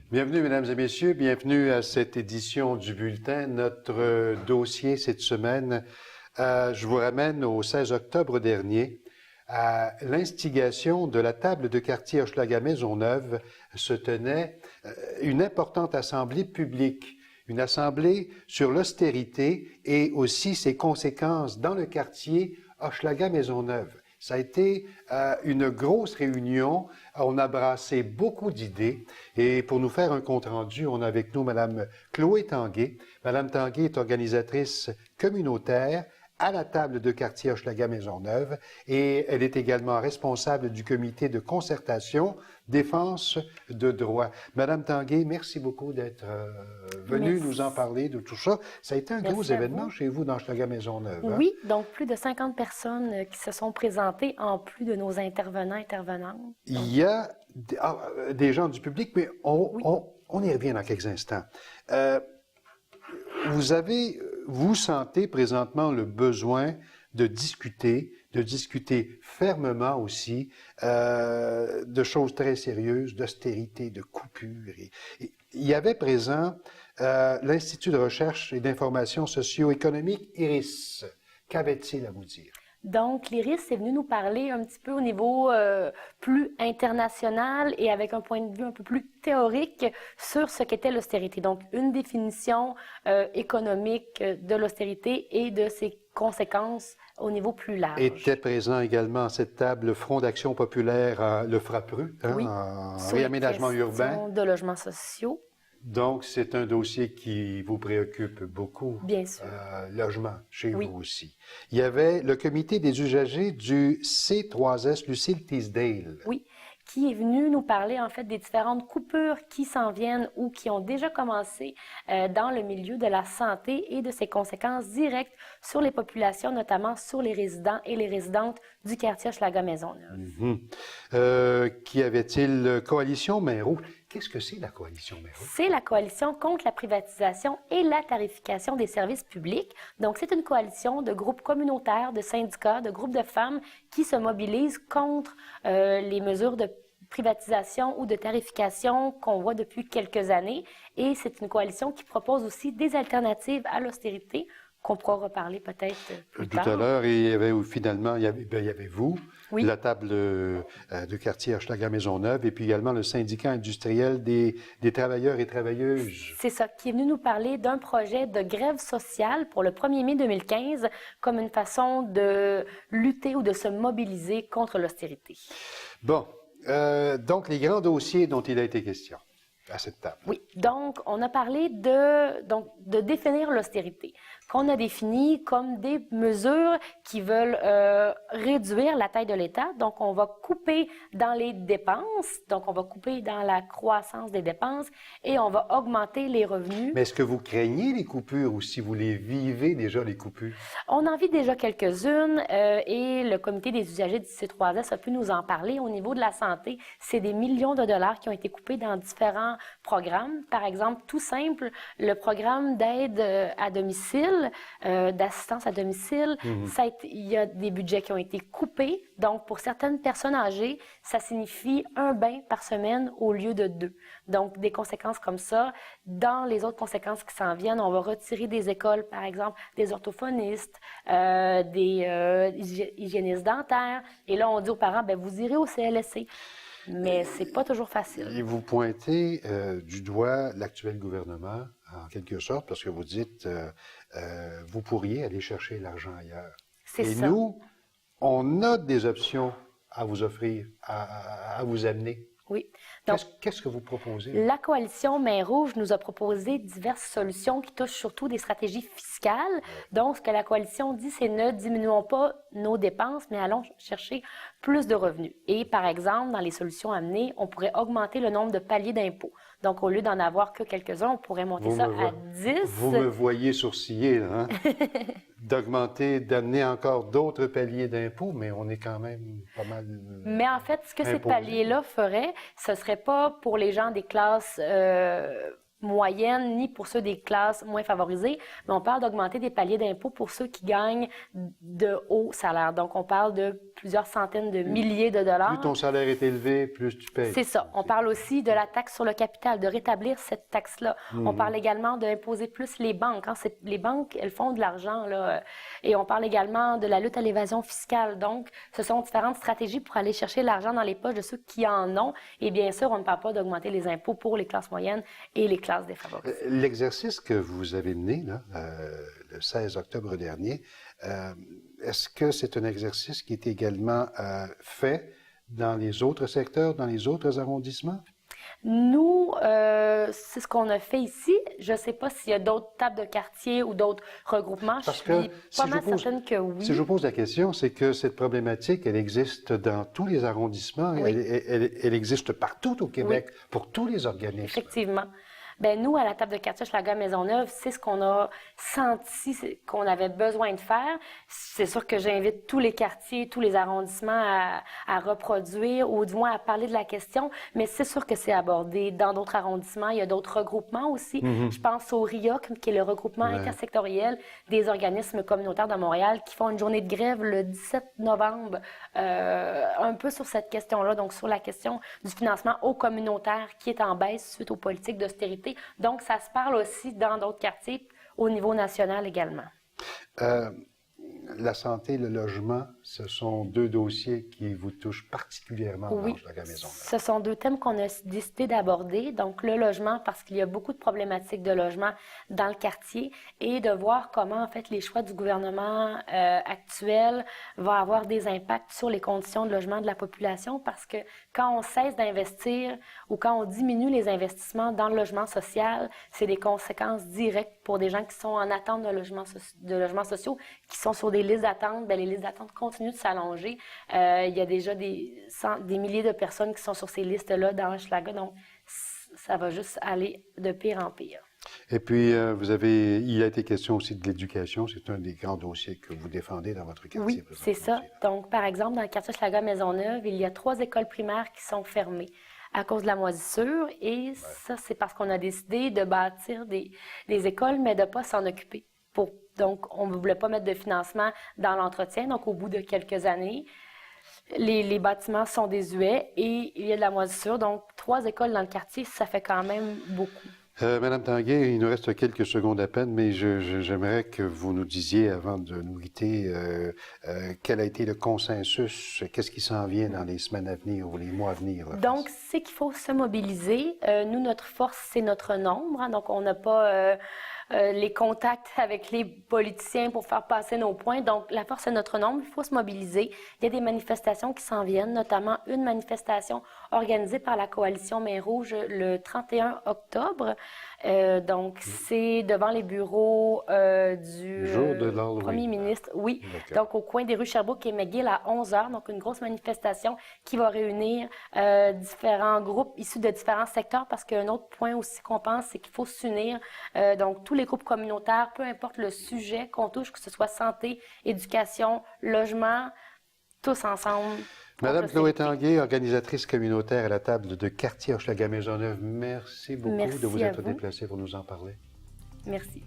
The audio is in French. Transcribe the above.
Bienvenue, mesdames et messieurs. Bienvenue à cette édition du Bulletin. Notre dossier cette semaine, je vous ramène au 16 octobre dernier. À l'instigation de la table de quartier Hochelaga-Maisonneuve se tenait une importante assemblée publique, une assemblée sur l'austérité et aussi ses conséquences dans le quartier Hochelaga-Maisonneuve. Ça a été une grosse réunion. On a brassé beaucoup d'idées. Et pour nous faire un compte-rendu, on a avec nous Mme Chloé Tanguay. Mme Tanguay est organisatrice communautaire à la table de quartier Hochelaga-Maisonneuve et elle est également responsable du comité de concertation défense de droit. Madame Tanguay, merci beaucoup d'être venue nous en parler de tout ça. Ça a été un gros événement chez vous dans Hochelaga-Maisonneuve. Hein? Oui, donc plus de 50 personnes qui se sont présentées en plus de nos intervenantes. Il y a des gens du public, mais on y revient dans quelques instants. Vous sentez présentement le besoin de discuter fermement aussi de choses très sérieuses, d'austérité, de coupure. Et il y avait présent l'Institut de recherche et d'information socio-économique, IRIS. Qu'avait-il à vous dire? Donc, l'IRIS est venu nous parler un petit peu au niveau plus international et avec un point de vue un peu plus théorique sur ce qu'était l'austérité. Donc, une définition économique de l'austérité et de ses conséquences au niveau plus large. Était présent également à cette table le Front d'action populaire, le FRAPRU, en réaménagement urbain. De logements sociaux. Donc, c'est un dossier qui vous préoccupe beaucoup. Bien sûr. Logement, chez vous aussi. Il y avait le comité des usagers du C3S, Lucille Teasdale. Oui, qui est venu nous parler en fait des différentes coupures qui s'en viennent ou qui ont déjà commencé dans le milieu de la santé et de ses conséquences directes sur les populations, notamment sur les résidents et les résidentes du quartier Hochelaga-Maisonneuve. Qui avait-il? Coalition Main Rouge. Qu'est-ce que c'est la Coalition Main Rouge? C'est la coalition contre la privatisation et la tarification des services publics. Donc, c'est une coalition de groupes communautaires, de syndicats, de groupes de femmes qui se mobilisent contre les mesures de privatisation ou de tarification qu'on voit depuis quelques années. Et c'est une coalition qui propose aussi des alternatives à l'austérité, qu'on pourra reparler peut-être plus tard. Tout à l'heure, il y avait finalement, il y avait vous, oui. La table de quartier Hochelaga-Maisonneuve, et puis également le syndicat industriel des travailleurs et travailleuses. C'est ça, qui est venu nous parler d'un projet de grève sociale pour le 1er mai 2015 comme une façon de lutter ou de se mobiliser contre l'austérité. Bon, donc les grands dossiers dont il a été question à cette table. Oui, donc on a parlé de définir l'austérité, qu'on a défini comme des mesures qui veulent réduire la taille de l'État. Donc, on va couper dans les dépenses, donc on va couper dans la croissance des dépenses et on va augmenter les revenus. Mais est-ce que vous craignez les coupures ou si vous les vivez déjà, les coupures? On en vit déjà quelques-unes et le comité des usagers du C3S a pu nous en parler. Au niveau de la santé, c'est des millions de dollars qui ont été coupés dans différents programmes. Par exemple, tout simple, le programme d'aide à domicile, d'assistance à domicile, il y a des budgets qui ont été coupés. Donc, pour certaines personnes âgées, ça signifie un bain par semaine au lieu de 2. Donc, des conséquences comme ça. Dans les autres conséquences qui s'en viennent, on va retirer des écoles, par exemple, des orthophonistes, des hygiénistes dentaires. Et là, on dit aux parents, ben vous irez au CLSC. Mais c'est pas toujours facile. Et vous pointez du doigt l'actuel gouvernement, en quelque sorte, parce que vous dites, vous pourriez aller chercher l'argent ailleurs. C'est ça. Et nous, on a des options à vous offrir, à vous amener. Oui. Qu'est-ce que vous proposez? La coalition Main Rouge nous a proposé diverses solutions qui touchent surtout des stratégies fiscales. Donc, ce que la coalition dit, c'est ne diminuons pas nos dépenses, mais allons chercher plus de revenus. Et par exemple, dans les solutions amenées, on pourrait augmenter le nombre de paliers d'impôts. Donc, au lieu d'en avoir que quelques-uns, on pourrait monter ça à 10. Vous me voyez sourciller, là, hein? D'amener encore d'autres paliers d'impôts, mais on est quand même pas mal. Mais en fait, ce que ces paliers-là feraient, ce serait pas pour les gens des classes moyennes ni pour ceux des classes moins favorisées, mais on parle d'augmenter des paliers d'impôt pour ceux qui gagnent de hauts salaires. Donc, on parle de plusieurs centaines de milliers de dollars. Plus ton salaire est élevé, plus tu payes. C'est ça. On parle aussi de la taxe sur le capital, de rétablir cette taxe-là. On parle également d'imposer plus les banques. Hein. Les banques, elles font de l'argent, là. Et on parle également de la lutte à l'évasion fiscale. Donc, ce sont différentes stratégies pour aller chercher l'argent dans les poches de ceux qui en ont. Et bien sûr, on ne parle pas d'augmenter les impôts pour les classes moyennes et les classes défavorisées. L'exercice que vous avez mené là, le 16 octobre dernier, est-ce que c'est un exercice qui est également fait dans les autres secteurs, dans les autres arrondissements? Nous, c'est ce qu'on a fait ici. Je ne sais pas s'il y a d'autres tables de quartier ou d'autres regroupements. Parce je suis que pas mal certaine que oui. Si je vous pose la question, c'est que cette problématique, elle existe dans tous les arrondissements, Oui. elle existe partout au Québec, pour tous les organismes. Effectivement. Ben nous, à la table de quartier Hochelaga-Maisonneuve, c'est ce qu'on a senti qu'on avait besoin de faire. C'est sûr que j'invite tous les quartiers, tous les arrondissements à reproduire ou du moins à parler de la question, mais c'est sûr que c'est abordé dans d'autres arrondissements. Il y a d'autres regroupements aussi. Je pense au RIOC, qui est le regroupement intersectoriel des organismes communautaires de Montréal, qui font une journée de grève le 17 novembre, un peu sur cette question-là, donc sur la question du financement au communautaire qui est en baisse suite aux politiques d'austérité. Donc, ça se parle aussi dans d'autres quartiers, au niveau national également. La santé, le logement, ce sont deux dossiers qui vous touchent particulièrement dans la maison. Ce sont deux thèmes qu'on a décidé d'aborder. Donc, le logement, parce qu'il y a beaucoup de problématiques de logement dans le quartier, et de voir comment, en fait, les choix du gouvernement actuel vont avoir des impacts sur les conditions de logement de la population, parce que quand on cesse d'investir ou quand on diminue les investissements dans le logement social, c'est des conséquences directes pour des gens qui sont en attente de logements sociaux, qui sont sur des listes d'attente. Bien, les listes d'attente continuent de s'allonger. Il y a déjà des milliers de personnes qui sont sur ces listes-là dans Hochelaga, donc ça va juste aller de pire en pire. Et puis, il a été question aussi de l'éducation. C'est un des grands dossiers que vous défendez dans votre quartier. Oui, c'est ça. Donc, par exemple, dans le quartier Hochelaga-Maisonneuve, il y a 3 écoles primaires qui sont fermées à cause de la moisissure. Et ça, c'est parce qu'on a décidé de bâtir des écoles, mais de ne pas s'en occuper. Donc, on ne voulait pas mettre de financement dans l'entretien. Donc, au bout de quelques années, les bâtiments sont désuets et il y a de la moisissure. Donc, 3 écoles dans le quartier, ça fait quand même beaucoup. Madame Tanguay, il nous reste quelques secondes à peine, mais j'aimerais que vous nous disiez, avant de nous quitter, quel a été le consensus, qu'est-ce qui s'en vient dans les semaines à venir ou les mois à venir? Donc, c'est qu'il faut se mobiliser. Nous, notre force, c'est notre nombre. Hein, donc, on n'a pas les contacts avec les politiciens pour faire passer nos points. Donc, la force, c'est notre nombre. Il faut se mobiliser. Il y a des manifestations qui s'en viennent, notamment une manifestation organisée par la coalition Main Rouge le 31 octobre. Donc, c'est devant les bureaux du premier ministre. Oui, donc au coin des rues Sherbrooke et McGill à 11h. Donc, une grosse manifestation qui va réunir différents groupes issus de différents secteurs, parce qu'un autre point aussi qu'on pense, c'est qu'il faut s'unir. Donc, tous les groupes communautaires, peu importe le sujet qu'on touche, que ce soit santé, éducation, logement, tous ensemble. Madame Chloé Tanguay, organisatrice communautaire à la table de quartier Hochelaga-Maisonneuve, merci beaucoup de vous être déplacée pour nous en parler. Merci.